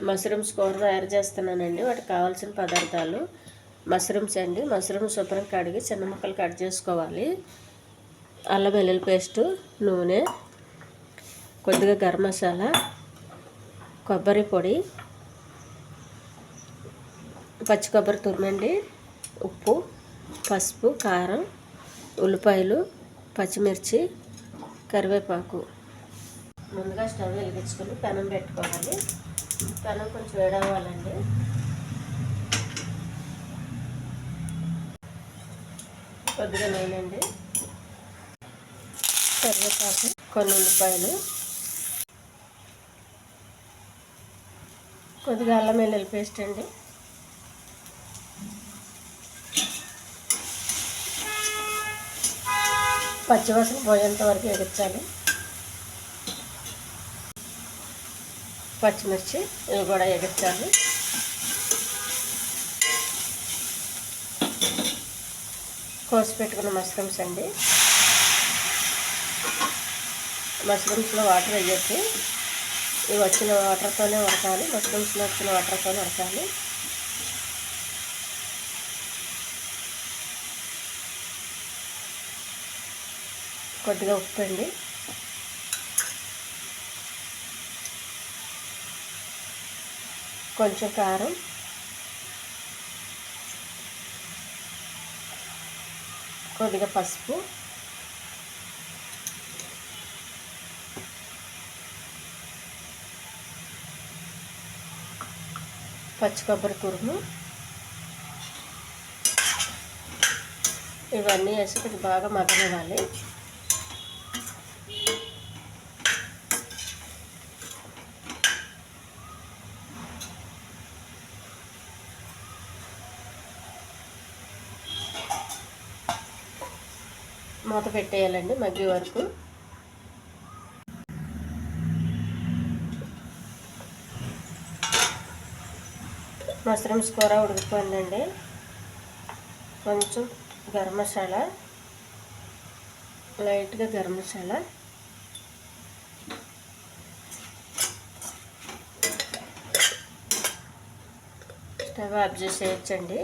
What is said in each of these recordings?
Mushrooms కూర తయారు చేస్తున్నానండి. వాటికి కావాల్సిన పదార్థాలు మష్రూమ్స్ అండి. మష్రూమ్స్ శుభ్రం కడిగి చిన్న ముక్కలు కట్ చేసుకోవాలి. అల్లం వెల్లుల్లి పేస్టు, నూనె, కొద్దిగా గరం మసాలా, కొబ్బరి పొడి, పచ్చి కొబ్బరి తురుమండి, ఉప్పు, పసుపు, కారం, ఉల్లిపాయలు, పచ్చిమిర్చి, కరివేపాకు. ముందుగా స్టవ్ వెలిగించుకొని పెనం పెట్టుకోవాలి. పెనం కొంచెం వేడవ్వాలండి. కొద్దిగా నూనె అండి, కరివేపాకు, కొన్ని ఉల్లిపాయలు, కొద్దిగా అల్లం వెల్లుల్లి పేస్ట్ అండి, పచ్చివాసన పోయేంత వరకు ఎగించాలి. పచ్చిమిర్చి ఇవి కూడా ఎగించాలి. కోసి పెట్టుకున్న మష్రూమ్స్ అండి. మష్రూమ్స్లో వాటర్ వేయచ్చు. ఇవి వచ్చిన వాటర్తోనే ఉడకాలి. మష్రూమ్స్లో వచ్చిన వాటర్తోనే ఉడకాలి. కొద్దిగా ఉప్పు అండి, కొంచెం కారం, కొద్దిగా పసుపు, పచ్చి కొబ్బరి తురుము, ఇవన్నీ వేసి కొంచెం బాగా మగ్గనివ్వాలి. మూత పెట్టేయాలండి మగ్గే వరకు. మష్రూమ్స్ కూర ఉడికిపోయిందండి. కొంచెం గరం మసాలా, లైట్గా గరం మసాలా, స్టవ్ ఆఫ్ చేసేయచ్చండి.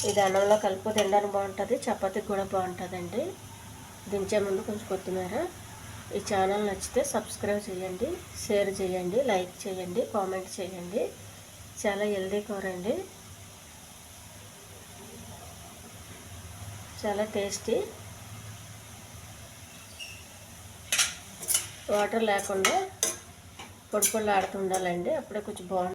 ఇది అన్నంలో కలుపు తినడానికి బాగుంటుంది, చపాతీకి కూడా బాగుంటుందండి. దించే ముందు కొంచెం కొత్తిమీర. ఈ ఛానల్ నచ్చితే సబ్స్క్రైబ్ చేయండి, షేర్ చేయండి, లైక్ చేయండి, కామెంట్ చేయండి. చాలా హెల్దీ కూర అండి, చాలా టేస్టీ. వాటర్ లేకుండా పొడి పొడిలాడుతూ ఉండాలండి, అప్పుడే కొంచెం బాగుంటుంది.